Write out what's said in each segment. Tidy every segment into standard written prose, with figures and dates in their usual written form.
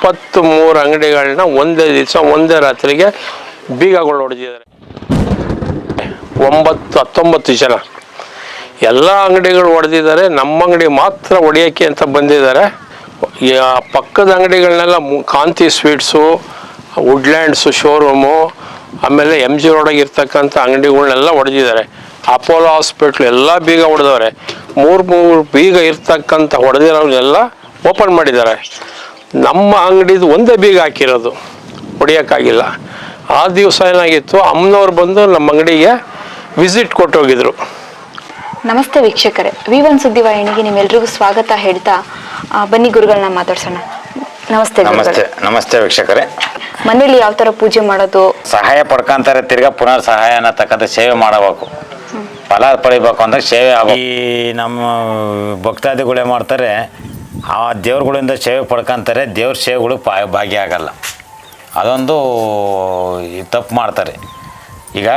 23 ಅಂಗಡಿಗಳನ್ನ ಒಂದೇ ದಿವಸ ಒಂದೇ ರಾತ್ರಿಗೆ ಬೀಗಗಳು ಹೊಡೆದಿದ್ದಾರೆ. 19 ಜನ ಎಲ್ಲ ಅಂಗಡಿಗಳು ಹೊಡೆದಿದ್ದಾರೆ. ನಮ್ಮ ಅಂಗಡಿ ಮಾತ್ರ ಹೊಡೆಯೋಕ್ಕೆ ಅಂತ ಬಂದಿದ್ದಾರೆ. ಪಕ್ಕದ ಅಂಗಡಿಗಳನ್ನೆಲ್ಲ ಕಾಂತಿ ಸ್ವೀಟ್ಸು, ವುಡ್ಲ್ಯಾಂಡ್ಸು ಶೋರೂಮು, ಆಮೇಲೆ MG ರೋಡಾಗಿ ಇರ್ತಕ್ಕಂಥ ಅಂಗಡಿಗಳನ್ನೆಲ್ಲ ಹೊಡೆದಿದ್ದಾರೆ. ಅಪೋಲೋ ಹಾಸ್ಪಿಟ್ಲ್ ಎಲ್ಲ ಬೀಗ ಹೊಡೆದವ್ರೆ. 3 ಬೀಗ ಇರ್ತಕ್ಕಂಥ ಹೊಡೆದಿರೋನೆಲ್ಲ ಓಪನ್ ಮಾಡಿದ್ದಾರೆ. ನಮ್ಮ ಅಂಗಡಿದು ಒಂದೇ ಬೀಗ ಹಾಕಿರೋದು, ಹೊಡೆಯೋಕ್ಕಾಗಿಲ್ಲ. ಆ ದಿವಸ ಏನಾಗಿತ್ತು, ಅಮ್ಮನವ್ರು ಬಂದು ನಮ್ಮ ಅಂಗಡಿಗೆ ವಿಸಿಟ್ ಕೊಟ್ಟು ಹೋಗಿದ್ರು. ನಮಸ್ತೆ ವೀಕ್ಷಕರೇ, V1 ಸುದ್ದಿವಾಹಿನಿಗೆ ನಿಮ್ಮೆಲ್ರಿಗೂ ಸ್ವಾಗತ ಹೇಳ್ತಾ ಬನ್ನಿ ಗುರುಗಳನ್ನ ಮಾತಾಡ್ಸೋಣ. ನಮಸ್ತೆ. ನಮಸ್ತೆ ವೀಕ್ಷಕರೇ. ಮನೇಲಿ ಯಾವ ತರ ಪೂಜೆ ಮಾಡೋದು? ಸಹಾಯ ಪಡ್ಕೊಂತಾರೆ, ತಿರ್ಗಾ ಪುನರ್ ಸಹಾಯ ಅನ್ನತಕ್ಕಂಥ ಸೇವೆ ಮಾಡಬೇಕು, ಫಲ ಪಡಿಬೇಕು ಅಂದ್ರೆ ಸೇವೆ ಆಗಬೇಕು. ಈ ನಮ್ಮ ಭಕ್ತಾದಿಗಳೇ ಮಾಡ್ತಾರೆ, ಆ ದೇವ್ರುಗಳಿಂದ ಸೇವೆ ಪಡ್ಕೊಂತಾರೆ, ದೇವ್ರ ಸೇವೆಗಳು ಭಾಗಿಯಾಗಲ್ಲ. ಅದೊಂದು ತಪ್ಪು ಮಾಡ್ತಾರೆ. ಈಗ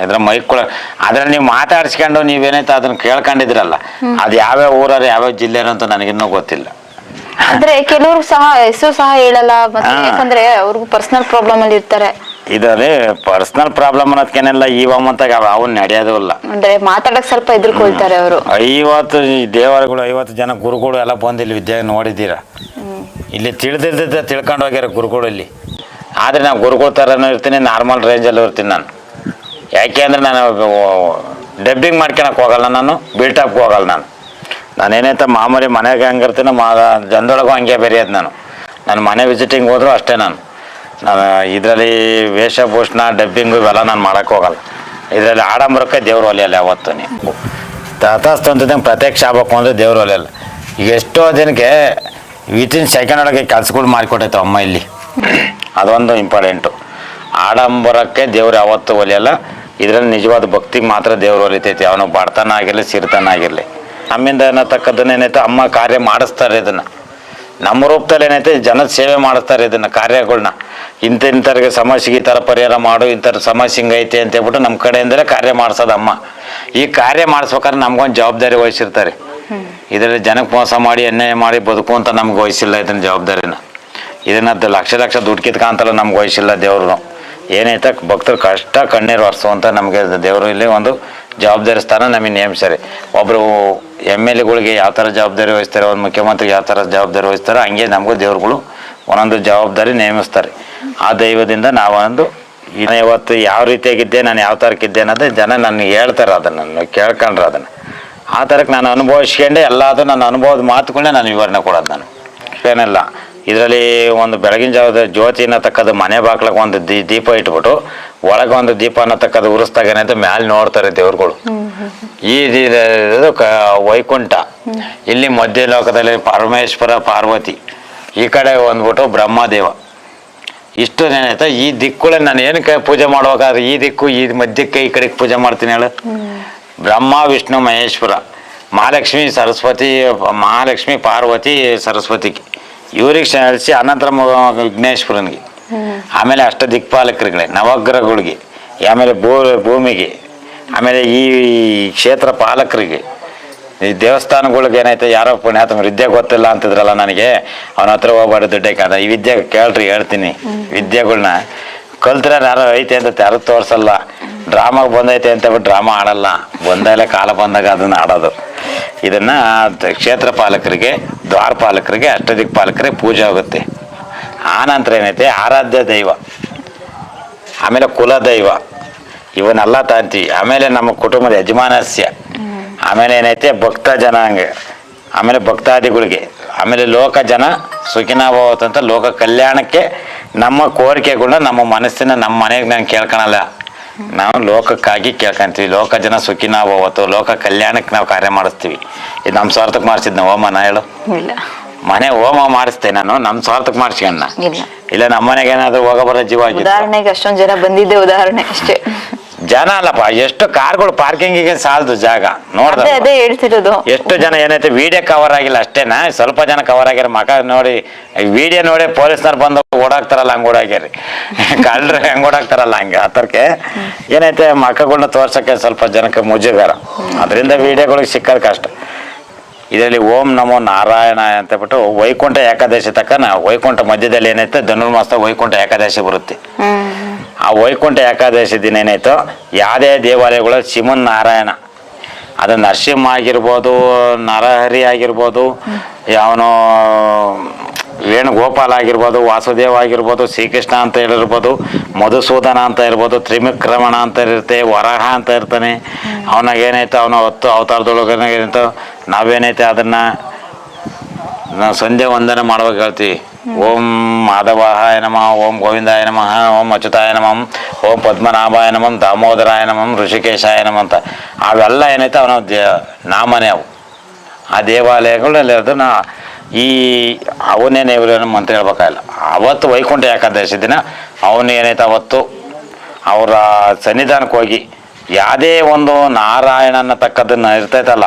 ಇದ್ರ ಮೈಕ್ಳ ಅದ್ರಲ್ಲಿ ನೀವು ಮಾತಾಡ್ಸ್ಕೊಂಡು ನೀವೇನೈತೆ ಅದನ್ನ ಕೇಳ್ಕೊಂಡಿದ್ರಲ್ಲ, ಅದು ಯಾವ್ಯಾವ ಊರರು ಯಾವ್ಯಾವ ಜಿಲ್ಲೆರು ಅಂತ ನನಗಿನ್ನೂ ಗೊತ್ತಿಲ್ಲ. ಅಂದ್ರೆ ಕೆಲವರು ಸಹ ಹೆಸರು ಸಹ ಹೇಳಲ್ಲ, ಯಾಕಂದ್ರೆ ಅವ್ರಿಗೂ ಪರ್ಸನಲ್ ಪ್ರಾಬ್ಲಮ್ ಅಲ್ಲಿ ಇರ್ತಾರೆ. ಇದರಲ್ಲಿ ಪರ್ಸನಲ್ ಪ್ರಾಬ್ಲಮ್ ಅನ್ನೋದಕ್ಕೇನೆಲ್ಲ ಅಂತ ಅವ್ನು ನಡೆಯೋದು ಇಲ್ಲ. ಅಂದ್ರೆ ಮಾತಾಡಕ್ ಸ್ವಲ್ಪ ಎದುರ್ಕೊಳ್ತಾರೆ ಅವರು. 50 ದೇವರುಗಳು, 50 ಜನ ಗುರುಗಳು ಎಲ್ಲ ಬಂದಿಲ್ಲಿ ವಿದ್ಯೆ ನೋಡಿದ್ದೀರಾ. ಇಲ್ಲಿ ತಿಳಿದಿದ್ದ ತಿಳ್ಕೊಂಡು ಹೋಗ್ಯಾರ ಗುರುಗಳು ಇಲ್ಲಿ. ಆದ್ರೆ ನಾವು ಗುರುಗಳ ಥರನೂ ಇರ್ತೀನಿ, ನಾರ್ಮಲ್ ರೇಂಜಲ್ಲೂ ಇರ್ತೀನಿ ನಾನು. ಯಾಕೆ ಅಂದರೆ ನಾನು ಡಬ್ಬಿಂಗ್ ಮಾಡ್ಕೊಳಕ್ಕೆ ಹೋಗಲ್ಲ, ನಾನು ಬಿಲ್ಟಾಪ್ಗೆ ಹೋಗಲ್ಲ. ನಾನೇನೈತ ಮಾಮೂಲಿ ಮನೆಗೆ ಹಂಗಿರ್ತೀನಿ, ಜನದೊಳಗೂ ಹಂಗೆ ಬೆರೆಯೋದು ನಾನು. ಮನೆ ವಿಸಿಟಿಂಗ್ ಹೋದ್ರು ಅಷ್ಟೇ. ನಾನು ಇದರಲ್ಲಿ ವೇಷಭೂಷಣ ಡಬ್ಬಿಂಗು ಇವೆಲ್ಲ ನಾನು ಮಾಡೋಕ್ಕೆ ಹೋಗಲ್ಲ. ಇದರಲ್ಲಿ ಆಡಂಬರಕ್ಕೆ ದೇವ್ರ ಒಲೆಯಲ್ಲ ಯಾವತ್ತು. ನೀವು ತಥಾಸ್ತು ಅಂತಂದಂಗೆ ಪ್ರತ್ಯಕ್ಷ ಆಗ್ಬೇಕು ಅಂದರೆ ದೇವ್ರ ಒಲೆಯಲ್ಲ. ಈಗ ಎಷ್ಟೋ ಜನಕ್ಕೆ ವಿತಿನ್ ಸೆಕೆಂಡ್ ಒಳಗೆ ಕೆಲಸಗಳು ಮಾಡಿಕೊಟ್ಟೈತೆ ಅಮ್ಮ ಇಲ್ಲಿ. ಅದೊಂದು ಇಂಪಾರ್ಟೆಂಟು. ಆಡಂಬರಕ್ಕೆ ದೇವ್ರು ಯಾವತ್ತು ಒಲೆಯಲ್ಲ. ಇದರಲ್ಲಿ ನಿಜವಾದ ಭಕ್ತಿಗೆ ಮಾತ್ರ ದೇವ್ರು ಒಲಿತೈತಿ. ಅವನು ಬಡತನ ಆಗಿರಲಿ ಸಿರಿತನ ಆಗಿರಲಿ, ನಮ್ಮಿಂದ ಏನತಕ್ಕದ್ದನ್ನೇನೈತೆ ಅಮ್ಮ ಕಾರ್ಯ ಮಾಡಿಸ್ತಾರೆ. ಇದನ್ನು ನಮ್ಮ ರೂಪದಲ್ಲಿ ಏನೈತೆ ಜನದ ಸೇವೆ ಮಾಡಿಸ್ತಾರೆ. ಇದನ್ನು ಕಾರ್ಯಗಳನ್ನ ಇಂಥವ್ರಿಗೆ ಸಮಸ್ಯೆಗೆ ಈ ಥರ ಪರಿಹಾರ ಮಾಡು, ಇಂಥವ್ರ ಸಮಸ್ಯೆ ಹಿಂಗೈತೆ ಅಂತ ಹೇಳ್ಬಿಟ್ಟು ನಮ್ಮ ಕಡೆಯಿಂದಲೇ ಕಾರ್ಯ ಮಾಡಿಸೋದು ಅಮ್ಮ. ಈ ಕಾರ್ಯ ಮಾಡಿಸ್ಬೇಕಾದ್ರೆ ನಮ್ಗೊಂದು ಜವಾಬ್ದಾರಿ ವಹಿಸಿರ್ತಾರೆ. ಇದರಲ್ಲಿ ಜನಕ್ಕೆ ಮೋಸ ಮಾಡಿ ಅನ್ಯಾಯ ಮಾಡಿ ಬದುಕು ಅಂತ ನಮ್ಗೆ ವಹಿಸಿಲ್ಲ ಇದನ್ನ ಜವಾಬ್ದಾರಿನ. ಇದನ್ನ ಲಕ್ಷ ದುಡ್ಡು ಕಿತ್ಕೊಂತಲ್ಲ ನಮ್ಗೆ ವಹಿಸಿಲ್ಲ ದೇವ್ರು. ಏನೈತೆ ಭಕ್ತರು ಕಷ್ಟ ಕಣ್ಣೀರು ಒರೆಸುವಂತ ನಮಗೆ ದೇವರು ಇಲ್ಲಿ ಒಂದು ಜವಾಬ್ದಾರಿ ಸ್ಥಾನ ನಮಗೆ ನೇಮಿಸ್ತಾರೆ. ಒಬ್ಬರು MLAಗಳಿಗೆ ಯಾವ ಥರ ಜವಾಬ್ದಾರಿ ವಹಿಸ್ತಾರೆ, ಒಂದು ಮುಖ್ಯಮಂತ್ರಿಗೆ ಯಾವ ಥರ ಜವಾಬ್ದಾರಿ ವಹಿಸ್ತಾರೆ, ಹಂಗೆ ನಮಗೂ ದೇವ್ರುಗಳು ಒಂದೊಂದು ಜವಾಬ್ದಾರಿ ನೇಮಿಸ್ತಾರೆ. ಆ ದೈವದಿಂದ ನಾವೊಂದು ಇವತ್ತು ಯಾವ ರೀತಿಯಾಗಿದ್ದೆ, ನಾನು ಯಾವ ಥರಕ್ಕಿದ್ದೆ ಅನ್ನೋದು ಜನ ನನಗೆ ಹೇಳ್ತಾರೆ. ಅದನ್ನು ನಾನು ಕೇಳ್ಕೊಂಡ್ರೆ ಅದನ್ನು ಆ ಥರಕ್ಕೆ ನಾನು ಅನುಭವಿಸ್ಕೊಂಡೆ ಎಲ್ಲದು ನನ್ನ ಅನುಭವದ ಮಾತುಗಳನ್ನೇ ನಾನು ವಿವರಣೆ ಕೊಡೋದು. ನಾನು ಏನಿಲ್ಲ ಇದರಲ್ಲಿ ಒಂದು ಬೆಳಗಿನ ಜಾವದ ಜ್ಯೋತಿ ಅನ್ನತಕ್ಕದ್ದು ಮನೆ ಬಾಗ್ಲಿಗೆ ಒಂದು ದೀಪ ಇಟ್ಬಿಟ್ಟು ಒಳಗೆ ಒಂದು ದೀಪ ಅನ್ನತಕ್ಕದ್ದು ಉರಿಸ್ದಾಗ ಏನಂತ ಮ್ಯಾಲೆ ನೋಡ್ತಾರೆ ದೇವ್ರುಗಳು. ಈ ವೈಕುಂಠ, ಇಲ್ಲಿ ಮಧ್ಯ ಲೋಕದಲ್ಲಿ ಪರಮೇಶ್ವರ ಪಾರ್ವತಿ, ಈ ಕಡೆ ಬಂದ್ಬಿಟ್ಟು ಬ್ರಹ್ಮದೇವ. ಇಷ್ಟು ಏನೈತೆ ಈ ದಿಕ್ಕುಗಳೇ ನಾನು ಏನಕ್ಕೆ ಪೂಜೆ ಮಾಡುವಾಗ ಈ ದಿಕ್ಕು ಈ ಮಧ್ಯಕ್ಕೆ ಈ ಕಡೆಗೆ ಪೂಜೆ ಮಾಡ್ತೀನಿ ಹೇಳು. ಬ್ರಹ್ಮ ವಿಷ್ಣು ಮಹೇಶ್ವರ, ಮಹಾಲಕ್ಷ್ಮಿ ಪಾರ್ವತಿ ಸರಸ್ವತಿಗೆ, ಇವ್ರಿಗೆ ಸೇರಿಸಿ ಅನಂತರ ವಿಘ್ನೇಶ್ವರನಿಗೆ, ಆಮೇಲೆ ಅಷ್ಟ ದಿಕ್ಪಾಲಕರುಗಳಿಗೆ, ನವಗ್ರಹಗಳಿಗೆ, ಆಮೇಲೆ ಭೂಮಿಗೆ, ಆಮೇಲೆ ಈ ಕ್ಷೇತ್ರ ಪಾಲಕರಿಗೆ, ಈ ದೇವಸ್ಥಾನಗಳಿಗೆ ಏನೈತೆ ಯಾರೋ ಪುಣ್ಯಾತ್ಮ ವಿದ್ಯೆ ಗೊತ್ತಿಲ್ಲ ಅಂತಿದ್ರಲ್ಲ ನನಗೆ, ಅವನ ಹತ್ರ ಹೋಗ್ಬಾರ್ದು ದುಡ್ಡಕ್ಕೆ. ಈ ವಿದ್ಯೆ ಕೇಳ್ರಿ ಹೇಳ್ತೀನಿ. ವಿದ್ಯೆಗಳ್ನ ಕಲ್ತ್ರೆ ಯಾರೋ ಐತೆ ಅಂತ ಯಾರು ತೋರಿಸಲ್ಲ. ಡ್ರಾಮಾಗೆ ಬಂದೈತೆ ಅಂತ ಬಿಟ್ಟು ಡ್ರಾಮಾ ಆಡಲ್ಲ, ಬಂದೆಲ್ಲ ಕಾಲ ಬಂದಾಗ ಅದನ್ನು ಆಡೋದು. ಇದನ್ನ ಕ್ಷೇತ್ರ ಪಾಲಕರಿಗೆ, ದ್ವಾರಪಾಲಕರಿಗೆ, ಅಷ್ಟದಿಕ್ಪಾಲಕರಿಗೆ ಪೂಜೆ ಆಗುತ್ತೆ. ಆ ನಂತರ ಏನೈತೆ ಆರಾಧ್ಯ ದೈವ, ಆಮೇಲೆ ಕುಲ ದೈವ, ಇವನ್ನೆಲ್ಲ ತಾಂತೀವಿ. ಆಮೇಲೆ ನಮ್ಮ ಕುಟುಂಬದ ಯಜಮಾನಸ್ಯ, ಆಮೇಲೆ ಏನೈತೆ ಭಕ್ತ ಜನಾಂಗ, ಆಮೇಲೆ ಭಕ್ತಾದಿಗಳಿಗೆ, ಆಮೇಲೆ ಲೋಕ ಜನ ಸುಖಿನಾಭವತ್ತಂತ ಲೋಕ ಕಲ್ಯಾಣಕ್ಕೆ ನಮ್ಮ ಕೋರಿಕೆಗಳನ್ನ ನಮ್ಮ ಮನಸ್ಸಿನ ನಮ್ಮ ಮನೆಗೆ ನಾನು ಕೇಳ್ಕೊಳಲ್ಲ, ನಾವು ಲೋಕಕ್ಕಾಗಿ ಕೇಳ್ಕೊಂತೀವಿ. ಲೋಕ ಜನ ಸುಖಿನಾಭವತ್ತು, ಲೋಕ ಕಲ್ಯಾಣಕ್ಕೆ ನಾವು ಕಾರ್ಯ ಮಾಡಿಸ್ತೀವಿ. ಇದು ನಮ್ಮ ಸ್ವಾರ್ಥಕ್ಕೆ ಮಾಡಿಸಿದ್ ನಾವು ಹೋಮ. ನಾ ಹೇಳು ಮನೆ ಹೋಮ ಮಾಡಿಸ್ತೇ ನಾನು ನಮ್ಮ ಸ್ವಾರ್ಥಕ್ಕೆ ಮಾಡಿಸ್ಕೊಂಡ. ಇಲ್ಲ ನಮ್ಮ ಮನೆಗೆ ಏನಾದ್ರು ಹೋಗ ಬರೋ ಜೀವ ಆಗಿದೆ. ಉದಾಹರಣೆಗೆ ಅಷ್ಟೊಂದು ಜನ ಬಂದಿದ್ದೆ ಉದಾಹರಣೆ ಅಷ್ಟೇ. ಜನ ಅಲ್ಲಪ್ಪ, ಎಷ್ಟು ಕಾರ್ಗಳು ಪಾರ್ಕಿಂಗಿಗೆ ಸಾಲದು ಜಾಗ ನೋಡ್ದೆ. ಅದೇ ಹೇಳ್ತಿರೋದು. ಎಷ್ಟು ಜನ ಏನೈತೆ ವಿಡಿಯೋ ಕವರ್ ಆಗಿಲ್ಲ ಅಷ್ಟೇನಾ, ಸ್ವಲ್ಪ ಜನ ಕವರ್ ಆಗ್ಯಾರ. ಮಕ ನೋಡಿ ವಿಡಿಯೋ ನೋಡಿ ಪೊಲೀಸ್ನವ್ರು ಬಂದು ಓಡಾಕ್ತಾರಲ್ಲ ಹಂಗೆ ಓಡಾಗ್ಯಾರಿ, ಕಳ್ಳರು ಹೆಂಗೆ ಓಡಾಕ್ತಾರಲ್ಲ ಹಂಗೆ. ಆ ಥರಕ್ಕೆ ಏನೈತೆ ಮಕ್ಕಳನ್ನ ತೋರ್ಸಕ್ಕೆ ಸ್ವಲ್ಪ ಜನಕ್ಕೆ ಮುಜುಗರ, ಅದರಿಂದ ವಿಡಿಯೋಗಳಿಗೆ ಸಿಕ್ಕೋದು ಕಷ್ಟ. ಇದರಲ್ಲಿ ಓಂ ನಮೋ ನಾರಾಯಣ ಅಂತ ಬಿಟ್ಟು ವೈಕುಂಠ ಏಕಾದಶಿ ತಕ್ಕನ ವೈಕುಂಠ ಮಧ್ಯದಲ್ಲಿ ಏನೈತೆ ಧನುರ್ಮಾಸ ವೈಕುಂಠ ಏಕಾದಶಿ ಬರುತ್ತೆ. ಆ ವೈಕುಂಠ ಏಕಾದಶಿ ದಿನ ಏನಾಯ್ತು ಯಾವುದೇ ದೇವಾಲಯಗಳು ಶ್ರೀಮನ್ ನಾರಾಯಣ ಅದು ನರಸಿಂಹ ಆಗಿರ್ಬೋದು, ನರಹರಿ ಆಗಿರ್ಬೋದು, ಯಾವನೋ ವೇಣುಗೋಪಾಲ ಆಗಿರ್ಬೋದು, ವಾಸುದೇವ ಆಗಿರ್ಬೋದು, ಶ್ರೀಕೃಷ್ಣ ಅಂತ ಹೇಳಿರ್ಬೋದು, ಮಧುಸೂದನ ಅಂತ ಇರ್ಬೋದು, ತ್ರಿವಿಕ್ರಮಣ ಅಂತ ಇರುತ್ತೆ, ವರಹ ಅಂತ ಇರ್ತಾನೆ. ಅವನಾಗ ಏನೈತೆ ಅವನ 10 ಅವತಾರದೊಳಗೆ ಏನೈತೆ ನಾವೇನೈತೆ ಅದನ್ನು ನಾವು ಸಂಧ್ಯಾ ವಂದನೆ ಮಾಡುವಾಗ ಹೇಳ್ತೀವಿ. ಓಂ ಮಾಧವಾಯ ನಮಃ, ಓಂ ಗೋವಿಂದಾಯ ನಮಃ, ಓಂ ಅಚ್ಯುತಾಯ ನಮಃ, ಓಂ ಪದ್ಮನಾಭಾಯ ನಮಃ, ದಾಮೋದರಾಯ ನಮಃ, ಋಷಿಕೇಶಾಯ ನಮಃ ಅಂತ ಅವೆಲ್ಲ ಏನೈತೆ ಅವನ ನಾಮನೇ ಅವು. ಆ ದೇವಾಲಯಗಳಲ್ಲಿ ಅದನ್ನು ಈ ಅವನೇನು ಇವರೇನು ಮಂತ್ರ ಹೇಳ್ಬೇಕಾಗಿಲ್ಲ. ಅವತ್ತು ವೈಕುಂಠ ಏಕಾದಶಿ ದಿನ ಅವನೇನೈತೆ ಅವತ್ತು ಅವರ ಸನ್ನಿಧಾನಕ್ಕೆ ಹೋಗಿ ಯಾವುದೇ ಒಂದು ನಾರಾಯಣನ ತಕ್ಕದನ್ನು ಇರ್ತೈತಲ್ಲ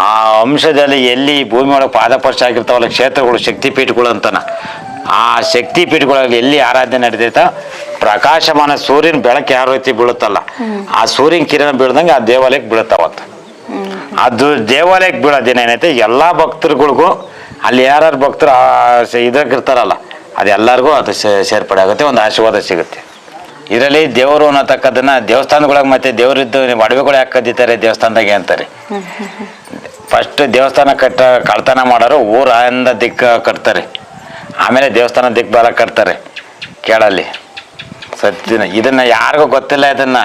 ಆ ಅಂಶದಲ್ಲಿ ಎಲ್ಲಿ ಭೂಮಿ ಒಳಗೆ ಪಾದಪರ್ಶ ಆಗಿರ್ತಾವಲ್ಲ ಕ್ಷೇತ್ರಗಳು, ಶಕ್ತಿಪೀಠಗಳು ಅಂತಾನೆ, ಆ ಶಕ್ತಿಪೀಠಗಳಲ್ಲಿ ಎಲ್ಲಿ ಆರಾಧನೆ ನಡೀತೈತ ಪ್ರಕಾಶಮಾನ ಸೂರ್ಯನ ಬೆಳಕು ಯಾವ ರೀತಿ ಬೀಳುತ್ತಲ್ಲ ಆ ಸೂರ್ಯನ ಕಿರಣ ಬೀಳ್ದಂಗೆ ಆ ದೇವಾಲಯಕ್ಕೆ ಬೀಳುತ್ತಾವತ್ತು. ಅದು ದೇವಾಲಯಕ್ಕೆ ಬೀಳೋ ದಿನ ಏನೈತೆ ಎಲ್ಲ ಭಕ್ತರುಗಳಿಗೂ ಅಲ್ಲಿ ಯಾರು ಭಕ್ತರು ಇದ್ರಾಗಿರ್ತಾರಲ್ಲ ಅದೆಲ್ಲರಿಗೂ ಅದು ಸೇರ್ಪಡೆ ಆಗುತ್ತೆ, ಒಂದು ಆಶೀರ್ವಾದ ಸಿಗುತ್ತೆ. ಇದರಲ್ಲಿ ದೇವರು ಅನ್ನತಕ್ಕದನ್ನ ದೇವಸ್ಥಾನಗಳಿಗೆ ಮತ್ತೆ ದೇವರಿದ್ದು ಒಡವೆಗಳು ಯಾಕೆ ಕದ್ದೀತಾರೆ ದೇವಸ್ಥಾನದಾಗೆ ಅಂತಾರೆ. ಫಸ್ಟ್ ದೇವಸ್ಥಾನ ಕಳ್ತನ ಮಾಡೋರು ಊರಿಂದ ದಿಕ್ಕು ಕಟ್ತಾರೆ, ಆಮೇಲೆ ದೇವಸ್ಥಾನ ದಿಕ್ಬಾಲ ಕಟ್ತಾರೆ ಕೇಳಲ್ಲಿ ಸತ್ಯನ. ಇದನ್ನ ಯಾರಿಗೂ ಗೊತ್ತಿಲ್ಲ. ಇದನ್ನ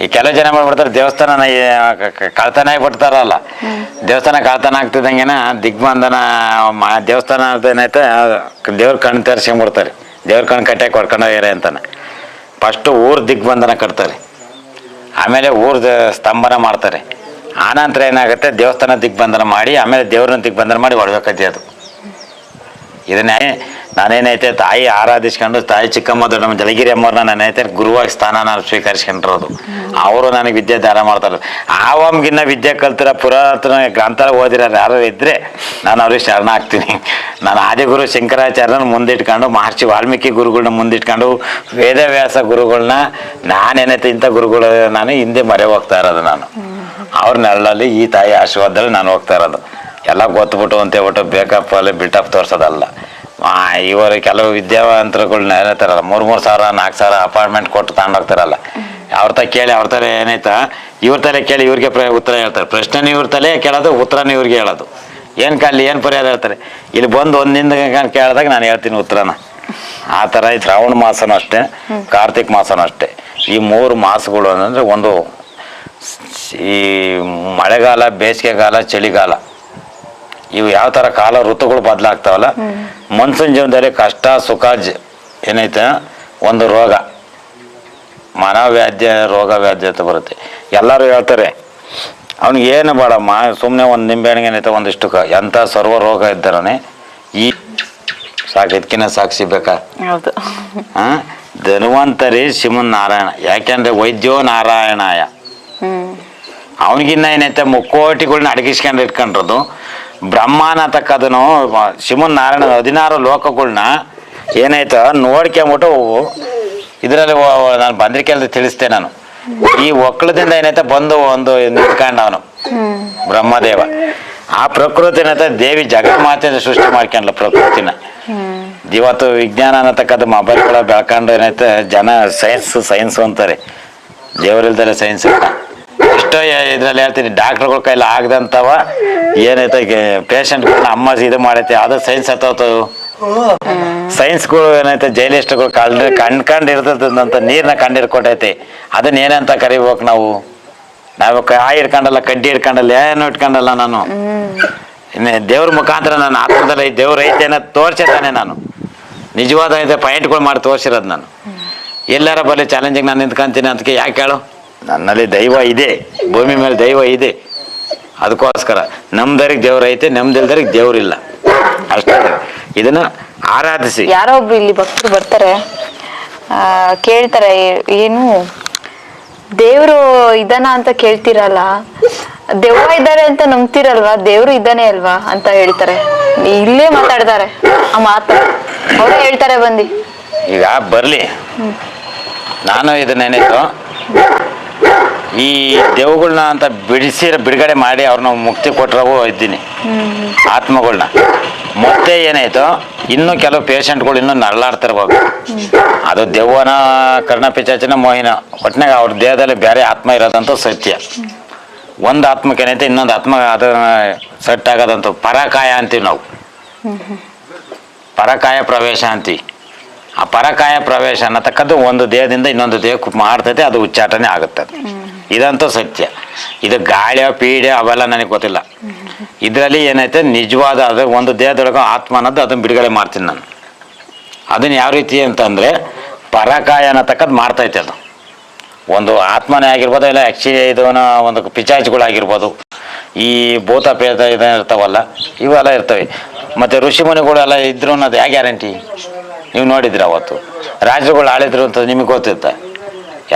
ಈ ಕೆಲವು ಜನ ಮಾಡ್ಬಿಡ್ತಾರೆ ದೇವಸ್ಥಾನ ಕಳ್ತನ ಆಗಿಬಿಡ್ತಾರಲ್ಲ, ದೇವಸ್ಥಾನ ಕಳ್ತನ ಆಗ್ತಿದ್ದಂಗೆನ ದಿಗ್ಬಂಧನ ದೇವಸ್ಥಾನ ಏನೈತೆ ದೇವ್ರ ಕಣ್ಣು ತರಿಸ್ಕೊಂಡ್ಬಿಡ್ತಾರೆ, ದೇವ್ರ ಕಣ್ಣು ಕಟ್ಟಾಗಿ ಕೊಡ್ಕೊಂಡೋಗ್ಯಾರೆ ಅಂತಾನೆ. ಫಸ್ಟು ಊರು ದಿಗ್ಬಂಧನ ಕಟ್ತಾರೆ, ಆಮೇಲೆ ಊರ್ದ ಸ್ತಂಭನ ಮಾಡ್ತಾರೆ, ಆನಂತರ ಏನಾಗುತ್ತೆ ದೇವಸ್ಥಾನ ದಿಗ್ಬಂಧನ ಮಾಡಿ ಆಮೇಲೆ ದೇವ್ರನ್ನ ದಿಗ್ಬಂಧನ ಮಾಡಿ ಹೊಡ್ಬೇಕೈತಿ. ಅದು ಇದನ್ನೇ ನಾನೇನೈತೆ ತಾಯಿ ಆರಾಧಿಸ್ಕೊಂಡು ತಾಯಿ ಚಿಕ್ಕಮ್ಮ ದೊಡ್ಡಮ್ಮ ಜಲಗಿರಿ ಅಮ್ಮವ್ರನ್ನ ನಾನೈತೆ ಗುರುವಾಗಿ ಸ್ಥಾನ ನಾನು ಸ್ವೀಕರಿಸ್ಕೊಂಡಿರೋದು. ಅವರು ನನಗೆ ವಿದ್ಯೆ ದಾನ ಮಾಡ್ತಾರೆ. ಆವಮ್ಗಿನ್ನ ವಿದ್ಯೆ ಕಲ್ತಿರೋ ಪುರಾತನ ಗ್ರಂಥಾಲ ಓದಿರೋರು ಯಾರು ಇದ್ದರೆ ನಾನು ಅವ್ರಿಗೆ ಶರಣ ಆಗ್ತೀನಿ. ನಾನು ಆದಿಗುರು ಶಂಕರಾಚಾರ್ಯನ ಮುಂದಿಟ್ಕೊಂಡು ಮಹರ್ಷಿ ವಾಲ್ಮೀಕಿ ಗುರುಗಳನ್ನ ಮುಂದಿಟ್ಕೊಂಡು ವೇದವ್ಯಾಸ ಗುರುಗಳನ್ನ ನಾನೇನೈತೆ ಇಂಥ ಗುರುಗಳು ನಾನು ಹಿಂದೆ ಮರೆ ಹೋಗ್ತಾ ಇರೋದು. ನಾನು ಅವ್ರ ನೆರಳಲ್ಲಿ ಈ ತಾಯಿ ಆಶೀರ್ವಾದದಲ್ಲಿ ನಾನು ಹೋಗ್ತಾ ಇರೋದು. ಎಲ್ಲ ಗೊತ್ತುಬಿಟ್ಟು ಅಂತ ಹೇಳ್ಬಿಟ್ಟು ಬೇಕಪ್ಪಲ್ಲಿ ಬಿಲ್ಟಪ್ ತೋರಿಸೋದಲ್ಲ. ಇವರು ಕೆಲವು ವಿದ್ಯಾವಂತರುಗಳ್ನ ಹೇಳ್ತಾರಲ್ಲ 3,000 ಸಾವಿರ 4,000 ಅಪಾರ್ಟ್ಮೆಂಟ್ ಕೊಟ್ಟು ತಗೊಂಡೋಗ್ತಾರಲ್ಲ, ಅವ್ರ ತ ಕೇಳಿ ಅವ್ರ ತಲೆ ಏನಾಯ್ತಾ ಇವ್ರ ತಲೆ ಕೇಳಿ ಇವ್ರಿಗೆ ಉತ್ತರ ಹೇಳ್ತಾರೆ. ಪ್ರಶ್ನೆ ಇವ್ರ ತಲೆ ಕೇಳೋದು, ಉತ್ತರನ ಇವ್ರಿಗೆ ಹೇಳೋದು. ಏನು ಕಾಲಿ ಏನು ಪರಿಹಾರ ಹೇಳ್ತಾರೆ. ಇಲ್ಲಿ ಬಂದು ಒಂದಿಂದ ಕೇಳಿದಾಗ ನಾನು ಹೇಳ್ತೀನಿ ಉತ್ತರನ. ಆ ಥರ ಈ ಶ್ರಾವಣ ಮಾಸನೂ ಅಷ್ಟೇ, ಕಾರ್ತಿಕ್ ಮಾಸನೂ ಅಷ್ಟೇ. ಈ 3 ಮಾಸಗಳು ಅಂದರೆ ಒಂದು ಈ ಮಳೆಗಾಲ, ಬೇಸಿಗೆಗಾಲ, ಚಳಿಗಾಲ, ಇವು ಯಾವ ಥರ ಕಾಲ ಋತುಗಳು ಬದಲಾಗ್ತಾವಲ್ಲ, ಮನ್ಸೂನ್ ಜೀವನದಲ್ಲಿ ಕಷ್ಟ ಸುಖ ಏನೈತೆ ಒಂದು ರೋಗ ಮನೋವ್ಯಾಧ್ಯ ರೋಗ ವ್ಯಾಧ್ಯ ಅಂತ ಬರುತ್ತೆ. ಎಲ್ಲರೂ ಹೇಳ್ತಾರೆ ಅವ್ನಿಗೆ ಏನು ಬೇಡಮ್ಮ ಸುಮ್ಮನೆ ಒಂದು ನಿಂಬೆಹಣ್ಣಿಗೆ ಏನೈತೆ ಒಂದಿಷ್ಟು ಎಂಥ ಸರ್ವ ರೋಗ ಇದ್ದಾರನೆ ಈ ಸಾಕು ಇದಕ್ಕಿನ್ನ ಸಾಕ್ಷಿ ಬೇಕಾ? ಹಾಂ, ಧನ್ವಂತರಿ ಶ್ರೀಮನ್ ನಾರಾಯಣ. ಯಾಕೆಂದರೆ ವೈದ್ಯೋ ನಾರಾಯಣಾಯ. ಅವನಿಗಿನ್ನ ಏನೈತೆ ಮುಕ್ಕೋಟಿಗಳನ್ನ ಅಡಗಿಸ್ಕೊಂಡು ಇಟ್ಕೊಂಡಿರೋದು ಬ್ರಹ್ಮಾನ ತಕ್ಕದನು ಶ್ರೀಮನ್ ನಾರಾಯಣ 16 ಲೋಕಗಳನ್ನ ಏನಾಯ್ತು ನೋಡ್ಕೊಂಬಿಟ್ಟು ಇದರಲ್ಲಿ ನಾನು ಬಂದ್ರಿಕೆಯಲ್ಲಿ ತಿಳಿಸ್ತೆ. ನಾನು ಈ ಒಕ್ಕಳದಿಂದ ಏನೈತೆ ಬಂದು ಒಂದು ನಿಂತ್ಕೊಂಡು ಅವನು ಬ್ರಹ್ಮದೇವ ಆ ಪ್ರಕೃತಿ ಏನೈತೆ ದೇವಿ ಜಗನ್ಮಾತೆ ಸೃಷ್ಟಿ ಮಾಡ್ಕೊಂಡ್ಲ ಪ್ರಕೃತಿನ. ಇವತ್ತು ವಿಜ್ಞಾನ ಅನ್ನತಕ್ಕದ್ದು ಮೊಬೈಲ್ಗಳ ಬೆಳ್ಕೊಂಡು ಏನೈತೆ ಜನ ಸೈನ್ಸು ಅಂತಾರೆ, ದೇವರಿಲ್ದಲೆ ಸೈನ್ಸ್ ಇಲ್ಲ. ಎಷ್ಟೋ ಇದ್ರಲ್ಲಿ ಹೇಳ್ತೀನಿ ಡಾಕ್ಟ್ರುಗಳ ಕೈಲಿ ಆಗದಂತವ ಏನೈತೆ ಪೇಷಂಟ್ಗಳನ್ನ ಅಮ್ಮ ಇದು ಮಾಡೈತೆ ಅದು ಸೈನ್ಸ್ ಹತ್ತೋತವು. ಸೈನ್ಸ್ಗಳು ಏನೈತೆ ಜೈಲಿಸ್ಟ್ಗಳು ಕಣ್ಕಂಡು ಇರ್ತದಂತ ನೀರನ್ನ ಕಂಡು ಹಿಡ್ಕೊಟ್ಟೈತೆ. ಅದನ್ನ ಏನಂತ ಕರಿಬೇಕು ನಾವು ಕಾಯಿ ಹಿಡ್ಕೊಂಡಲ್ಲ, ಕಡ್ಡಿ ಹಿಡ್ಕೊಂಡಲ್ಲ, ಏನು ಇಟ್ಕೊಂಡಲ್ಲ. ನಾನು ದೇವ್ರ ಮುಖಾಂತರ ನಾನು ಆತ್ಮದಲ್ಲಿ ದೇವ್ರ ಐತೆ ಅನ್ನೋದು ತೋರ್ಸಿರ್ತಾನೆ. ನಾನು ನಿಜವಾದ ಐತೆ ಪಾಯಿಂಟ್ಗಳು ಮಾಡಿ ತೋರಿಸಿರೋದು. ನಾನು ಎಲ್ಲಾರ ಬರಲಿ ಚಾಲೆಂಜಿಗೆ ನಾನು ನಿಂತ್ಕೊಂತೀನಿ ಅದಕ್ಕೆ ಯಾಕೆ ಹೇಳು, ನನ್ನಲ್ಲಿ ದೈವ ಇದೆ, ಭೂಮಿ ಮೇಲೆ ದೈವ ಇದೆ. ಅದಕ್ಕೋಸ್ಕರ ನಮ್ದರಿಗೆ ದೇವ್ರ ಐತೆ, ನಮ್ದಿಲ್ದರಿಗೆ ದೇವ್ರಿಲ್ಲ ಅಷ್ಟೇ. ಇದನ್ನ ಆರಾಧಿಸಿ. ಯಾರೋ ಒಬ್ರು ಇಲ್ಲಿ ಭಕ್ತರು ಬರ್ತಾರೆ, ಕೇಳ್ತಾರೆ ಏನು ದೇವ್ರು ಇದನ್ನ ಅಂತ ಕೇಳ್ತಿರಲ್ಲ, ದೆವ್ವ ಇದ್ದಾರೆ ಅಂತ ನಂಬ್ತಿರಲ್ವಾ, ದೇವ್ರು ಇದ್ದಾನೆ ಅಲ್ವಾ ಅಂತ ಹೇಳ್ತಾರೆ. ಇಲ್ಲೇ ಮಾತಾಡ್ತಾರೆ ಆ ಮಾತು, ಅವರೇ ಹೇಳ್ತಾರೆ ಬಂದು. ಈಗ ಬರ್ಲಿ, ನಾನು ಇದನ್ನೇನಿತ್ತು ಈ ದೇವುಗಳನ್ನ ಅಂತ ಬಿಡುಗಡೆ ಮಾಡಿ ಅವ್ರನ್ನ ಮುಕ್ತಿ ಕೊಟ್ಟರವು ಇದ್ದೀನಿ ಆತ್ಮಗಳನ್ನ. ಮತ್ತೆ ಏನಾಯ್ತು, ಇನ್ನೂ ಕೆಲವು ಪೇಷಂಟ್ಗಳು ಇನ್ನೂ ನರಳಾಡ್ತಿರ್ಬೇಕು. ಅದು ದೆವ್ವನ, ಕರ್ಣಪಿಚಾಚನ, ಮೋಹಿನ, ಒಟ್ಟಿನಾಗ ಅವ್ರ ದೇಹದಲ್ಲಿ ಬೇರೆ ಆತ್ಮ ಇರೋದಂತೂ ಸತ್ಯ. ಒಂದು ಆತ್ಮಕ್ಕೆ ಏನೈತೆ, ಇನ್ನೊಂದು ಆತ್ಮ ಅದನ್ನ ಸೆಟ್ ಆಗೋದಂತೂ ಪರಕಾಯ ಅಂತೀವಿ ನಾವು. ಪರಕಾಯ ಪ್ರವೇಶ ಅಂತೀವಿ. ಆ ಪರಕಾಯ ಪ್ರವೇಶ ಅನ್ನತಕ್ಕದ್ದು ಒಂದು ದೇಹದಿಂದ ಇನ್ನೊಂದು ದೇಹಕ್ಕೆ ಮಾಡ್ತೈತೆ, ಅದು ಉಚ್ಚಾಟನೆ ಆಗುತ್ತೆ. ಇದಂತೂ ಸತ್ಯ. ಇದು ಗಾಳಿಯ ಪೀಡೆ ಅವೆಲ್ಲ ನನಗೆ ಗೊತ್ತಿಲ್ಲ. ಇದರಲ್ಲಿ ಏನೈತೆ, ನಿಜವಾದ ಅದು ಒಂದು ದೇಹದೊಳಗೆ ಆತ್ಮ ಅನ್ನೋದು ಅದನ್ನು ಬಿಡುಗಡೆ ಮಾಡ್ತೀನಿ ನಾನು. ಅದನ್ನು ಯಾವ ರೀತಿ ಅಂತಂದರೆ, ಪರಕಾಯ ಅನ್ನತಕ್ಕದ್ದು ಮಾಡ್ತೈತೆ. ಅದು ಒಂದು ಆತ್ಮನೇ ಆಗಿರ್ಬೋದು, ಇಲ್ಲ ಇದನ್ನ ಒಂದು ಪಿಚಾಚಿಗಳಾಗಿರ್ಬೋದು, ಈ ಭೂತ ಪೇತ ಇರ್ತಾವಲ್ಲ, ಇವೆಲ್ಲ ಇರ್ತವೆ. ಮತ್ತು ಋಷಿಮುನಿಗಳೆಲ್ಲ ಇದ್ರು ಅನ್ನೋದು ಯಾವ ಗ್ಯಾರಂಟಿ? ನೀವು ನೋಡಿದ್ರಿ ಅವತ್ತು ರಾಜರುಗಳು ಆಳಿದ್ರು ಅಂತ ನಿಮಗೆ ಗೊತ್ತಿರುತ್ತೆ.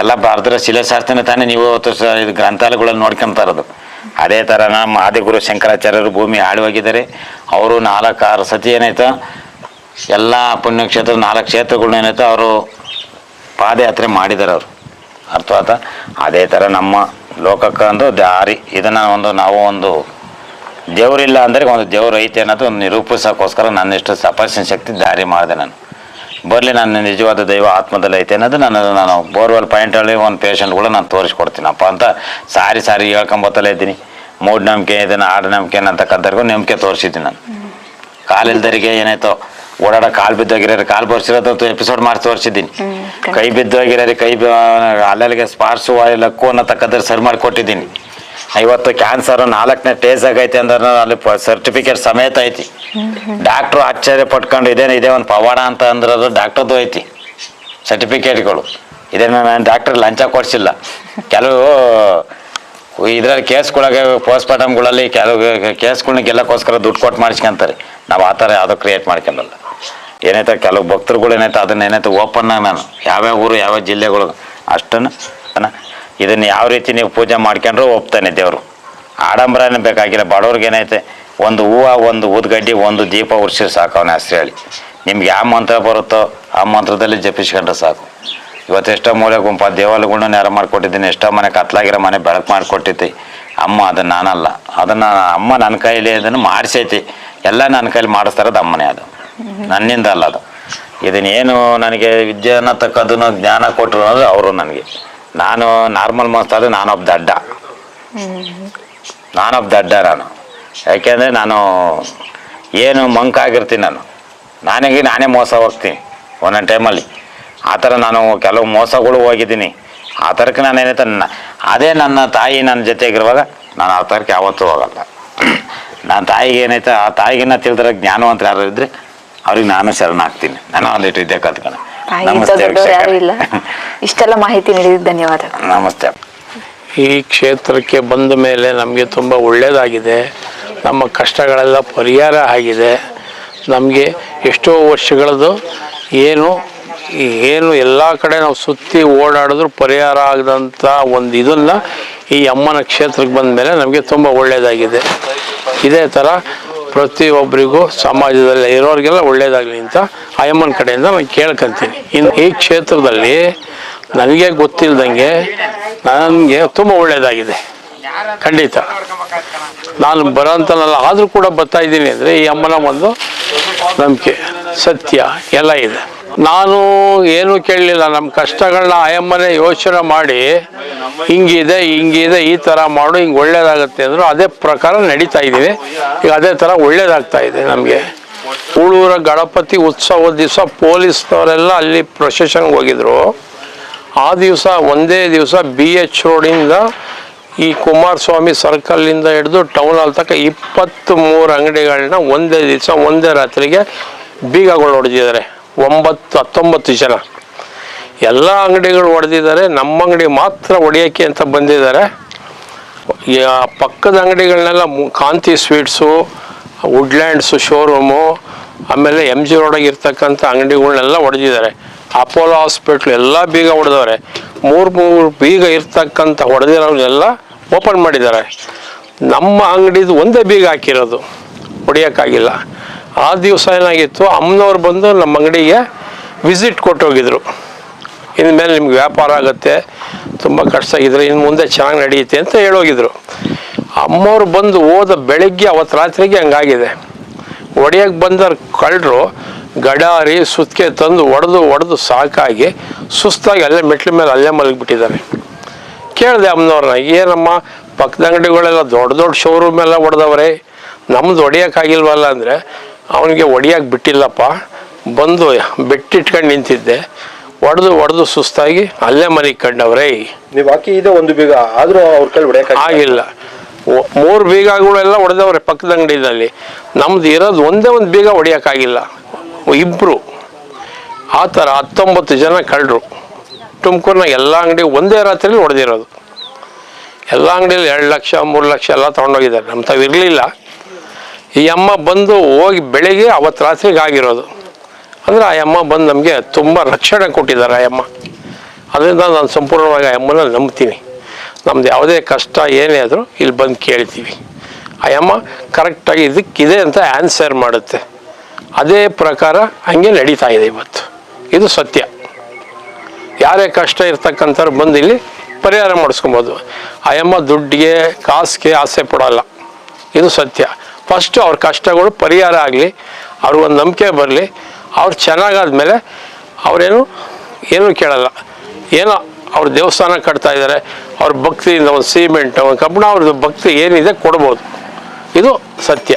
ಎಲ್ಲ ಭಾರತದ ಶಿಲಾಶಾಸ್ತ್ರನೇ ತಾನೇ ನೀವು ಅವತ್ತು ಇದು ಗ್ರಂಥಾಲಯಗಳಲ್ಲಿ ನೋಡ್ಕೊತಾ ಇರೋದು. ಅದೇ ಥರ ನಮ್ಮ ಆದಿಗುರು ಶಂಕರಾಚಾರ್ಯರು ಭೂಮಿ ಆಳುವಾಗಿದ್ದಾರೆ. ಅವರು 4-6 ಸತಿ ಏನಾಯ್ತು, ಎಲ್ಲ ಪುಣ್ಯಕ್ಷೇತ್ರ 4 ಕ್ಷೇತ್ರಗಳನ್ನ ಏನಾಯ್ತು ಅವರು ಪಾದಯಾತ್ರೆ ಮಾಡಿದ್ದಾರೆ ಅವರು. ಅರ್ಥ ಆಯ್ತಾ? ಅದೇ ಥರ ನಮ್ಮ ಲೋಕಕ್ಕೆ ಒಂದು ದಾರಿ, ಇದನ್ನು ನಾವು ಒಂದು ದೇವರಿಲ್ಲ ಅಂದರೆ ಒಂದು ದೇವರು ಐತೆ ಅನ್ನೋದು ಒಂದು ನಿರೂಪಿಸೋಕ್ಕೋಸ್ಕರ ನನ್ನಿಷ್ಟು ತಪಸ್ಸಿನ ಶಕ್ತಿ ದಾರಿ ಮಾಡಿದೆ ನಾನು. ಬರಲಿ, ನನ್ನ ನಿಜವಾದ ದೈವ ಆತ್ಮದಲ್ಲಿ ಐತೆ ಅನ್ನೋದು ನಾನು ಬೋರ್ವೆಲ್ ಪಾಯಿಂಟಲ್ಲಿ ಒಂದು ಪೇಷಂಟ್ಗಳು ನಾನು ತೋರಿಸ್ಕೊಡ್ತೀನಪ್ಪ ಅಂತ ಸಾರಿ ಹೇಳ್ಕೊಂಬತ್ತಲೇ ಇದ್ದೀನಿ. ಮೂಢನಂಬಿಕೆ ಇದನ್ನು ಆಡನಂಬಿಕೆ ಅಂತಕ್ಕಂಥವ್ರಿಗೂ ನಂಬಿಕೆ ತೋರಿಸಿದ್ದೀನಿ ನಾನು. ಕಾಲಿಲ್ದರಿಗೆ ಏನಾಯ್ತು, ಓಡಾಡೋ ಕಾಲು ಬಿದ್ದೋಗಿರೋರು ಕಾಲು ಬರ್ಸಿರೋದು ಎಪಿಸೋಡ್ ಮಾಡಿ ತೋರಿಸಿದ್ದೀನಿ. ಕೈ ಬಿದ್ದೋಗಿರೋರಿ ಅಲ್ಲಲ್ಲಿಗೆ ಸ್ಪಾರ್ಸು ಲಕ್ಕು ಅನ್ನತಕ್ಕಂಥ ಸರಿ ಮಾಡಿ ಕೊಟ್ಟಿದ್ದೀನಿ. ಇವತ್ತು ಕ್ಯಾನ್ಸರು 4ನೇ ಸ್ಟೇಜ್ ಆಗೈತೆ ಅಂದ್ರೆ ಅಲ್ಲಿ ಸರ್ಟಿಫಿಕೇಟ್ ಸಮೇತ ಐತಿ. ಡಾಕ್ಟ್ರು ಆಶ್ಚರ್ಯ ಪಟ್ಕೊಂಡು ಇದೇ ಒಂದು ಪವಾಡ ಅಂತ ಅಂದ್ರೆ ಡಾಕ್ಟರ್ದು ಐತಿ ಸರ್ಟಿಫಿಕೇಟ್ಗಳು. ಇದೇನು ನಾನು ಡಾಕ್ಟ್ರ್ ಲಂಚ ಕೊಡಿಸಿಲ್ಲ. ಕೆಲವು ಇದರಲ್ಲಿ ಕೇಸ್ಗಳಿಗೆ ಪೋಸ್ಟ್ಮಾರ್ಟಮ್ಗಳಲ್ಲಿ ಕೆಲವು ಕೇಸ್ಗಳನ್ನ ಗೆಲ್ಲಕ್ಕೋಸ್ಕರ ದುಡ್ಡು ಕೊಟ್ಟು ಮಾಡಿಸ್ಕೊಂತಾರೆ. ನಾವು ಆ ಥರ ಯಾವುದೋ ಕ್ರಿಯೇಟ್ ಮಾಡ್ಕೊಂಡಲ್ಲ. ಏನೈತೆ ಕೆಲವು ಭಕ್ತರುಗಳು ಏನೈತೆ ಅದನ್ನ ಏನೈತೆ ಓಪನ್ನಾಗಿ ನಾನು ಯಾವ್ಯಾವ ಊರು ಯಾವ್ಯಾವ ಜಿಲ್ಲೆಗಳು ಅಷ್ಟನ್ನು ಇದನ್ನು ಯಾವ ರೀತಿ ನೀವು ಪೂಜೆ ಮಾಡ್ಕೊಂಡ್ರು ಒಪ್ತಾನೆ ದೇವರು. ಆಡಂಬರನೇ ಬೇಕಾಗಿಲ್ಲ. ಬಡವ್ರಿಗೆ ಏನೈತೆ, ಒಂದು ಹೂವು, ಒಂದು ಊದ್ಗಡ್ಡಿ, ಒಂದು ದೀಪ ಉರ್ಸಿ ಸಾಕು ಅವನ ಹೆಸರು ಹೇಳಿ. ನಿಮ್ಗೆ ಯಾವ ಮಂತ್ರ ಬರುತ್ತೋ ಆ ಮಂತ್ರದಲ್ಲಿ ಜಪಿಸ್ಕೊಂಡ್ರೆ ಸಾಕು. ಇವತ್ತು ಎಷ್ಟೋ ಮೂಲೆ ಗುಂಪು ದೇವಾಲಯಗಳನ್ನ ನೇರ ಮಾಡಿಕೊಟ್ಟಿದ್ದೀನಿ. ಎಷ್ಟೋ ಮನೆ ಕತ್ಲಾಗಿರೋ ಮನೆ ಬೆಳಕು ಮಾಡಿಕೊಟ್ಟಿದ್ದೆ ಅಮ್ಮ. ಅದನ್ನು ನಾನಲ್ಲ, ಅದನ್ನು ಅಮ್ಮ ನನ್ನ ಕೈಲಿ ಅದನ್ನು ಮಾಡಿಸೈತಿ. ಎಲ್ಲ ನನ್ನ ಕೈಲಿ ಮಾಡಿಸ್ತಾರದು ಅಮ್ಮನೇ. ಅದು ನನ್ನಿಂದ ಅಲ್ಲ. ಅದು ಇದನ್ನೇನು ನನಗೆ ವಿದ್ಯೆ ಅನ್ನತಕ್ಕದನ್ನು ಜ್ಞಾನ ಕೊಟ್ಟರು ಅನ್ನೋದು ಅವರು ನನಗೆ. ನಾನು ನಾರ್ಮಲ್ ಮನ್ಸಾದ್ರೆ ನಾನೊಬ್ಬ ದಡ್ಡ. ನಾನು ಯಾಕೆಂದರೆ ನಾನು ಏನು ಮಂಕಾಗಿರ್ತೀನಿ. ನಾನೇ ಮೋಸ ಹೋಗ್ತೀನಿ ಒಂದೊಂದು ಟೈಮಲ್ಲಿ. ಆ ಥರ ನಾನು ಕೆಲವು ಮೋಸಗಳು ಹೋಗಿದ್ದೀನಿ. ಆ ಥರಕ್ಕೆ ನಾನು ಏನೈತೆ, ಅದೇ ನನ್ನ ತಾಯಿ ನನ್ನ ಜೊತೆಗಿರುವಾಗ ನಾನು ಆ ಥರಕ್ಕೆ ಯಾವತ್ತೂ ಹೋಗಲ್ಲ. ನನ್ನ ತಾಯಿಗೆ ಏನೈತೆ, ಆ ತಾಯಿಗಿನ್ನ ತಿಳಿದ್ರೆ ಜ್ಞಾನವಂತರು ಯಾರು ಇದ್ರೆ ಅವ್ರಿಗೆ ನಾನು ಶರಣಾಗ್ತೀನಿ. ನಾನು ಒಂದಿಟ್ಟು ಇದ್ದೇ ಕಲ್ತ್ಕೊಂಡು. ಇಷ್ಟೆಲ್ಲ ಮಾಹಿತಿ ನೀಡಿದ ಧನ್ಯವಾದ. ನಮಸ್ತೆ. ಈ ಕ್ಷೇತ್ರಕ್ಕೆ ಬಂದ ಮೇಲೆ ನಮಗೆ ತುಂಬ ಒಳ್ಳೆಯದಾಗಿದೆ. ನಮ್ಮ ಕಷ್ಟಗಳೆಲ್ಲ ಪರಿಹಾರ ಆಗಿದೆ. ನಮಗೆ ಎಷ್ಟೋ ವರ್ಷಗಳದ್ದು ಏನು ಎಲ್ಲ ಕಡೆ ನಾವು ಸುತ್ತಿ ಓಡಾಡಿದ್ರು ಪರಿಹಾರ ಆಗದಂಥ ಒಂದು ಇದನ್ನು ಈ ಅಮ್ಮನ ಕ್ಷೇತ್ರಕ್ಕೆ ಬಂದ ಮೇಲೆ ನಮಗೆ ತುಂಬ ಒಳ್ಳೆಯದಾಗಿದೆ. ಇದೇ ಥರ ಪ್ರತಿಯೊಬ್ಬರಿಗೂ ಸಮಾಜದಲ್ಲಿ ಇರೋರಿಗೆಲ್ಲ ಒಳ್ಳೆಯದಾಗಲಿ ಅಂತ ಅಮ್ಮನ ಕಡೆಯಿಂದ ನಾನು ಕೇಳ್ಕೊತೀನಿ. ಇನ್ನು ಈ ಕ್ಷೇತ್ರದಲ್ಲಿ ನನಗೆ ಗೊತ್ತಿಲ್ಲದಂಗೆ ನನಗೆ ತುಂಬ ಒಳ್ಳೆಯದಾಗಿದೆ. ಖಂಡಿತ ನಾನು ಬರೋಂಥನಲ್ಲ, ಆದರೂ ಕೂಡ ಬರ್ತಾ ಇದ್ದೀನಿ ಅಂದರೆ ಈ ಅಮ್ಮನ ಒಂದು ನಂಬಿಕೆ, ಸತ್ಯ ಎಲ್ಲ ಇದೆ. ನಾನು ಏನೂ ಕೇಳಲಿಲ್ಲ. ನಮ್ಮ ಕಷ್ಟಗಳನ್ನ ಆಯಮ್ಮನೇ ಯೋಚನೆ ಮಾಡಿ ಹಿಂಗಿದೆ ಈ ಥರ ಮಾಡು, ಹಿಂಗೆ ಒಳ್ಳೇದಾಗುತ್ತೆ ಅಂದರು. ಅದೇ ಪ್ರಕಾರ ನಡೀತಾ ಇದ್ದೀವಿ. ಈಗ ಅದೇ ಥರ ಒಳ್ಳೇದಾಗ್ತಾ ಇದೆ ನಮಗೆ. ಉಳೂರ ಗಣಪತಿ ಉತ್ಸವದ ದಿವಸ ಪೊಲೀಸ್ನವರೆಲ್ಲ ಅಲ್ಲಿ ಪ್ರೊಸೆಷನ್ಗೆ ಹೋಗಿದ್ರು. ಆ ದಿವಸ ಒಂದೇ ದಿವಸ BH ರೋಡಿಂದ ಈ ಕುಮಾರಸ್ವಾಮಿ ಸರ್ಕಲ್ಲಿಂದ ಹಿಡಿದು ಟೌನ್ ಹಾಲ್ ತನಕ 23 ಅಂಗಡಿಗಳನ್ನ ಒಂದೇ ದಿವಸ ಒಂದೇ ರಾತ್ರಿಗೆ ಬೀಗಗಳು ಹೊಡೆದಿದ್ದಾರೆ. 19 ಜನ. ಎಲ್ಲ ಅಂಗಡಿಗಳು ಹೊಡೆದಿದ್ದಾರೆ. ನಮ್ಮ ಅಂಗಡಿ ಮಾತ್ರ ಹೊಡೆಯೋಕ್ಕೆ ಅಂತ ಬಂದಿದ್ದಾರೆ. ಪಕ್ಕದ ಅಂಗಡಿಗಳನ್ನೆಲ್ಲ ಕಾಂತಿ ಸ್ವೀಟ್ಸು, ವುಡ್ಲ್ಯಾಂಡ್ಸು ಶೋರೂಮು, ಆಮೇಲೆ MG ರೋಡಾಗಿ ಇರ್ತಕ್ಕಂಥ ಅಂಗಡಿಗಳನ್ನೆಲ್ಲ ಹೊಡೆದಿದ್ದಾರೆ. ಅಪೋಲೋ ಹಾಸ್ಪಿಟ್ಲ್ ಎಲ್ಲ ಬೀಗ ಹೊಡೆದವ್ರೆ. 3 ಬೀಗ ಇರ್ತಕ್ಕಂಥ ಹೊಡೆದಿರೋನೆಲ್ಲ ಓಪನ್ ಮಾಡಿದ್ದಾರೆ. ನಮ್ಮ ಅಂಗಡಿದು ಒಂದೇ ಬೀಗ ಹಾಕಿರೋದು, ಹೊಡೆಯೋಕ್ಕಾಗಿಲ್ಲ. ಆ ದಿವಸ ಏನಾಗಿತ್ತು, ಅಮ್ಮನವ್ರು ಬಂದು ನಮ್ಮ ಅಂಗಡಿಗೆ ವಿಸಿಟ್ ಕೊಟ್ಟೋಗಿದ್ರು. ಇನ್ಮೇಲೆ ನಿಮ್ಗೆ ವ್ಯಾಪಾರ ಆಗುತ್ತೆ, ತುಂಬ ಕಷ್ಟ ಆಗಿದ್ರೆ ಇನ್ನು ಮುಂದೆ ಚೆನ್ನಾಗಿ ನಡೆಯುತ್ತೆ ಅಂತ ಹೇಳೋಗಿದ್ರು. ಅಮ್ಮವ್ರು ಬಂದು ಹೋದ ಬೆಳಗ್ಗೆ ಅವತ್ತು ರಾತ್ರಿಗೆ ಹಂಗಾಗಿದೆ. ಒಡೆಯಕ್ಕೆ ಬಂದವ್ರು ಕಳ್ಳರು ಗಡಾರಿ ಸುತ್ತಿಗೆ ತಂದು ಒಡೆದು ಸಾಕಾಗಿ ಸುಸ್ತಾಗಿ ಅಲ್ಲೇ ಮೆಟ್ಲ ಮೇಲೆ ಅಲ್ಲೇ ಮಲಗಿಬಿಟ್ಟಿದ್ದಾರೆ. ಕೇಳಿದೆ ಅಮ್ಮನವ್ರನ್ನ, ಏನಮ್ಮ ಪಕ್ಕದ ಅಂಗಡಿಗಳೆಲ್ಲ ದೊಡ್ಡ ಶೋರೂಮ್ ಎಲ್ಲ ಹೊಡೆದವ್ರೆ, ನಮ್ದು ಹೊಡಿಯೋಕ್ಕಾಗಿಲ್ವಲ್ಲ ಅಂದರೆ, ಅವನಿಗೆ ಹೊಡಿಯೋಕೆ ಬಿಟ್ಟಿಲ್ಲಪ್ಪ, ಬಂದು ಬೆಟ್ಟಿಟ್ಕೊಂಡು ನಿಂತಿದ್ದೆ, ಹೊಡೆದು ಸುಸ್ತಾಗಿ ಅಲ್ಲೇ ಮನೆಗೆ ಕಂಡವ್ರೆ. ನೀವು ಹಾಕಿ ಇದೆ ಒಂದು ಬೀಗ ಆದ್ರೂ ಅವ್ರ ಕೈ ಹೊಡೆಯಕ್ಕೆ ಆಗಿಲ್ಲ. 3 ಬೀಗಗಳೆಲ್ಲ ಹೊಡೆದವ್ರೆ ಪಕ್ಕದ ಅಂಗಡಿದಲ್ಲಿ. ನಮ್ದು ಇರೋದು ಒಂದೇ ಒಂದು ಬೀಗ ಹೊಡಿಯೋಕ್ಕಾಗಿಲ್ಲ, 2. ಆ ಥರ 19 ಜನ ಕಳ್ಳರು ತುಮಕೂರಿನ ಎಲ್ಲ ಅಂಗಡಿ ಒಂದೇ ರಾತ್ರಿಯಲ್ಲಿ ಹೊಡೆದಿರೋದು. ಎಲ್ಲ ಅಂಗಡಿಯಲ್ಲಿ 2 ಲಕ್ಷ 3 ಲಕ್ಷ ಎಲ್ಲ ತೊಗೊಂಡೋಗಿದ್ದಾರೆ. ನಮ್ಮ ತಾವು ಇರಲಿಲ್ಲ. ಈ ಅಮ್ಮ ಬಂದು ಹೋಗಿ ಬೆಳಿಗ್ಗೆ ಅವತ್ತು ರಾತ್ರಿಗೆ ಆಗಿರೋದು. ಅಂದರೆ ಆ ಅಮ್ಮ ಬಂದು ನಮಗೆ ತುಂಬ ರಕ್ಷಣೆ ಕೊಟ್ಟಿದ್ದಾರೆ ಆ ಅಮ್ಮ. ಅದರಿಂದ ನಾನು ಸಂಪೂರ್ಣವಾಗಿ ಆ ಅಮ್ಮನ ನಂಬ್ತೀನಿ. ನಮ್ದು ಯಾವುದೇ ಕಷ್ಟ ಏನೇ ಆದರೂ ಇಲ್ಲಿ ಬಂದು ಕೇಳ್ತೀವಿ. ಆ ಅಮ್ಮ ಕರೆಕ್ಟಾಗಿ ಇದಕ್ಕಿದೆ ಅಂತ ಆನ್ಸರ್ ಮಾಡುತ್ತೆ. ಅದೇ ಪ್ರಕಾರ ಹಂಗೆ ನಡೀತಾ ಇದೆ ಇವತ್ತು. ಇದು ಸತ್ಯ. ಯಾರೇ ಕಷ್ಟ ಇರ್ತಕ್ಕಂಥವ್ರು ಬಂದು ಇಲ್ಲಿ ಪರಿಹಾರ ಮಾಡಿಸ್ಕೊಬೋದು. ಆ ಅಮ್ಮ ದುಡ್ಡಿಗೆ ಕಾಸಿಗೆ ಆಸೆ ಪಡೋಲ್ಲ. ಇದು ಸತ್ಯ. ಫಸ್ಟು ಅವ್ರ ಕಷ್ಟಗಳು ಪರಿಹಾರ ಆಗಲಿ, ಅವ್ರಿಗೊಂದು ನಂಬಿಕೆ ಬರಲಿ. ಅವ್ರು ಚೆನ್ನಾಗಾದ್ಮೇಲೆ ಏನೂ ಕೇಳಲ್ಲ. ಏನೋ ಅವ್ರ ದೇವಸ್ಥಾನ ಕಟ್ತಾ ಇದ್ದಾರೆ, ಅವ್ರ ಭಕ್ತಿಯಿಂದ ಒಂದು ಸಿಮೆಂಟ್ ಒಂದು ಕಬ್ಬಣ ಅವ್ರದ್ದು ಭಕ್ತಿ ಏನಿದೆ ಕೊಡ್ಬೋದು. ಇದು ಸತ್ಯ.